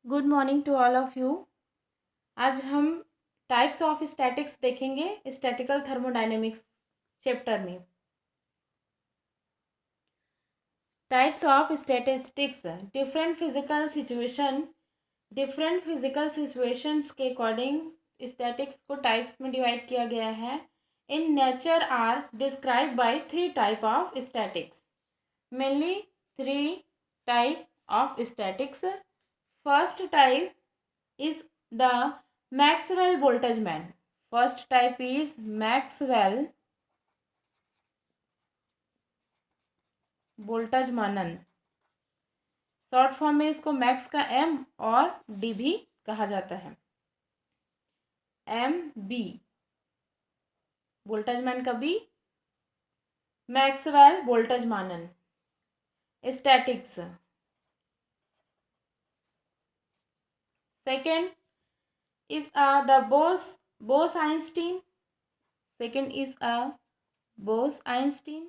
Good morning to all of you. आज हम types of statics देखेंगे स्टैटिकल थर्मोडायनेमिक्स चैप्टर में। Types of statistics, different physical situations के according statics को types में डिवाइड किया गया है। In nature are describe by three type of statics, mainly three type of statics. First type is the Maxwell Boltzmann. First type is Maxwell Boltzmann. शॉर्ट फॉर्म में इसको मैक्स का एम और डी भी कहा जाता है। एम बी बोल्टजमैन का B, Maxwell Boltzmann. Statistics. Second is the Bose-Einstein. Second is a Bose-Einstein,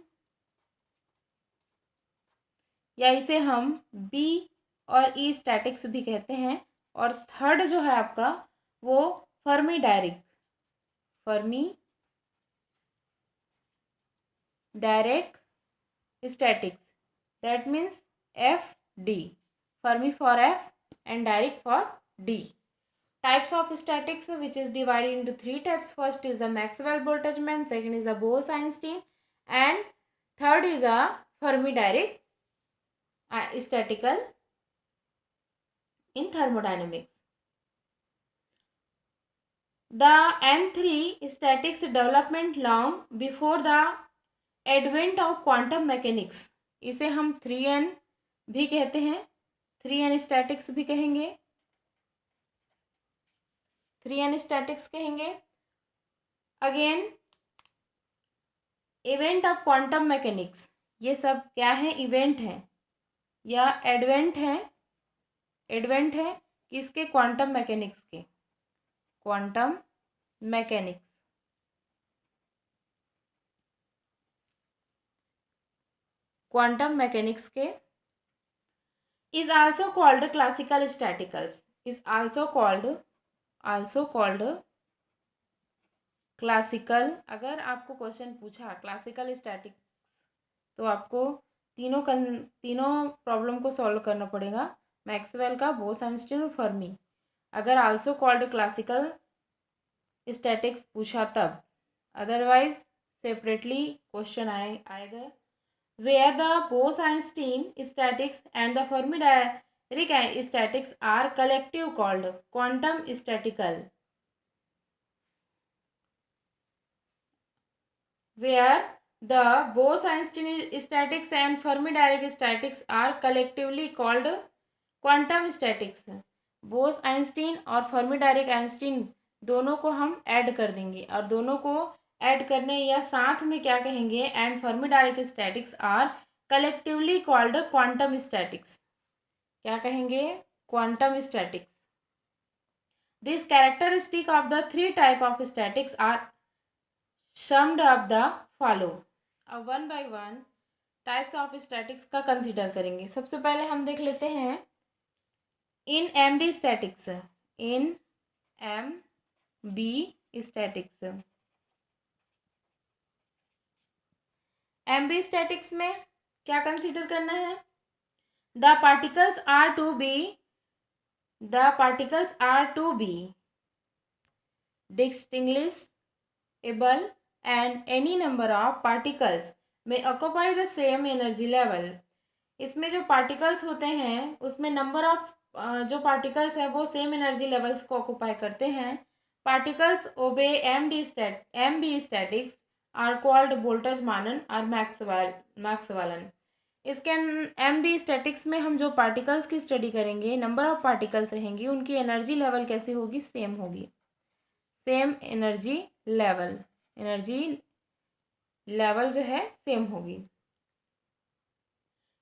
या इसे हम बी और ई स्टैटिक्स भी कहते हैं। और थर्ड जो है आपका वो Fermi Dirac statics, that means F D, Fermi for F and direct for D. Types of statics which is divided into three types. First is the Maxwell-Boltzmann, second is the Bose-Einstein, and third is a Fermi-Dirac statical in thermodynamics. The N3 statics development long before the advent of quantum mechanics. इसे हम 3N भी कहते हैं, 3N statics भी कहेंगे, 3N statics कहेंगे। Again event of quantum mechanics, ये सब क्या है? इवेंट है या एडवेंट है किसके? क्वांटम मैकेनिक्स के। क्वांटम मैकेनिक्स के is also called classical statistics, is also called classical. अगर आपको क्वेश्चन पूछा क्लासिकल स्टैटिक्स तो आपको तीनों प्रॉब्लम को सॉल्व करना पड़ेगा, मैक्सवेल का, बोस-आइंस्टीन और फर्मी। अगर आल्सो कॉल्ड क्लासिकल स्टैटिक्स पूछा तब, अदरवाइज सेपरेटली क्वेश्चन आएगा। Where the Bose Einstein statics and the Fermi Dirac statics are collective called quantum statical. Where the Bose-Einstein statics and Fermi-Dirac statics are collectively called quantum statics. Bose-Einstein और Fermi-direct-Einstein दोनों को हम add कर देंगे और दोनों को ऐड करने या साथ में क्या कहेंगे? And Fermi Dirac statistics are collectively called quantum statistics. क्या कहेंगे? Quantum statistics. This characteristic of the three type of statistics are summed up the follow. अब one by one types of statistics का कंसीडर करेंगे। सबसे पहले हम देख लेते हैं in M D statistics, in M B statistics. M B statistics में क्या कंसीडर करना है? The particles are to be distinguishable and any number of particles may occupy the same energy level. इसमें जो पार्टिकल्स होते हैं उसमें नंबर ऑफ जो पार्टिकल्स है वो सेम एनर्जी लेवल्स को ऑक्युपाई करते हैं। Particles obey M B statistics are called Boltzmann और मैक्सवेलन। इसके एम बी स्टैटिक्स में हम जो पार्टिकल्स की स्टडी करेंगे, नंबर ऑफ पार्टिकल्स रहेंगी, उनकी एनर्जी लेवल कैसी होगी? सेम होगी, सेम एनर्जी लेवल जो है सेम होगी।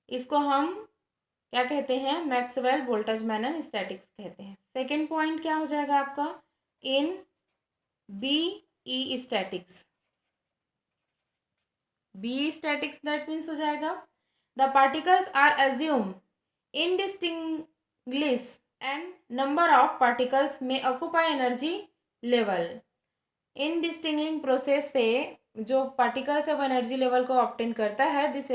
इसको हम क्या कहते हैं? मैक्सवेल बोल्टजमैन स्टैटिक्स कहते हैं। सेकेंड पॉइंट क्या हो जाएगा आपका? In B E statistics, B statistics that means हो जाएगा the particles are assume indistinguishable and number of particles may occupy energy level. In distinguishing process से जो पार्टिकल्स है वो एनर्जी लेवल को ऑब्टेन करता है. This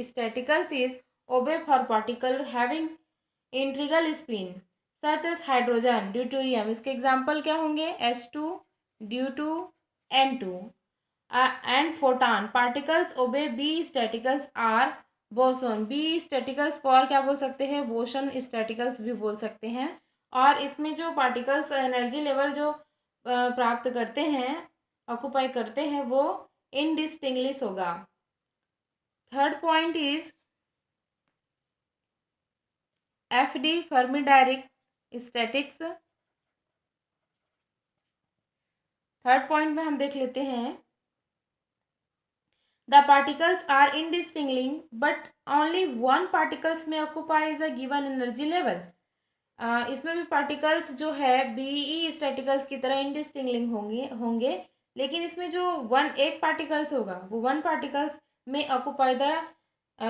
statistics is obey for particle having integral spin such as hydrogen, deuterium. इसके example क्या होंगे? H2, ड्यू2, N2. And photon particles obey B statistics are boson. B statistics को और क्या बोल सकते हैं? बोसन स्टैटिकल्स भी बोल सकते हैं. और इसमें जो पार्टिकल्स एनर्जी लेवल जो प्राप्त करते हैं, ऑक्युपाई करते हैं, वो इनडिस्टिंग्विश होगा. Third point is FD Fermi Dirac statistics. Third point में हम देख लेते हैं the particles are indistinguishable but only one particles में occupies a given energy level. इसमें भी पार्टिकल्स जो है बीई स्टैटिकल्स की तरह इनडिस्टिंग्लिंग होंगे लेकिन इसमें जो एक पार्टिकल्स होगा वो वन पार्टिकल्स में occupy the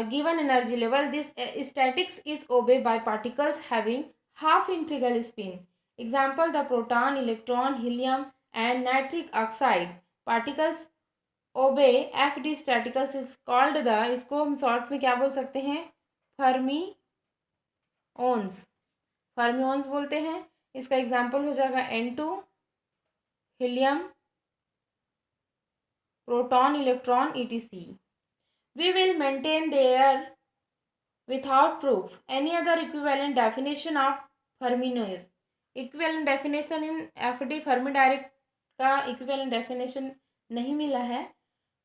given energy level. This statistics is obey by particles having half integral spin. Example the proton, electron, helium and nitric oxide. Particles obey FD statistics is called the, इसको हम short में क्या बोल सकते हैं? फर्मिओन्स. फर्मिओन्स बोलते हैं. इसका एग्जाम्पल हो जाएगा N2, helium, proton, electron, etc. We will maintain there without proof any other equivalent definition of fermions. Equivalent definition in FD Fermi direct का equivalent definition नहीं मिला है.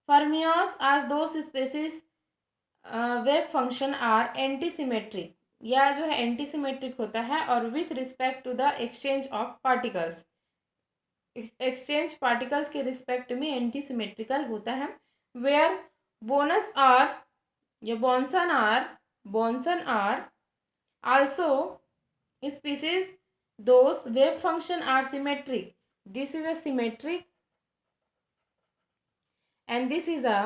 Fermions as those species wave function are antisymmetric, या जो है antisymmetric होता है और with respect to the exchange of particles. Exchange particles के रिस्पेक्ट में एंटीसिमेट्रिकल होता है. वेयर बोनस आर या bosons are also species those wave function are symmetric. This is a symmetric and this is a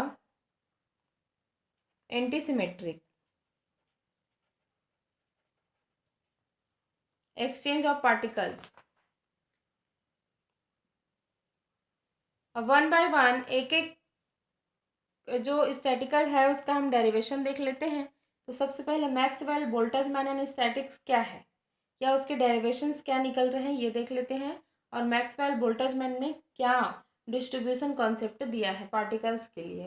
antisymmetric. Exchange of particles. One by one एक एक जो statistical है उसका हम डेरिवेशन देख लेते हैं. तो सबसे पहले मैक्सवेल बोल्ट्जमैन एंड स्टैटिक्स क्या है, या उसके डेरिवेशंस क्या निकल रहे हैं, ये देख लेते हैं. और मैक्सवेल बोल्ट्जमैन ने क्या डिस्ट्रीब्यूशन कॉन्सेप्ट दिया है पार्टिकल्स के लिए.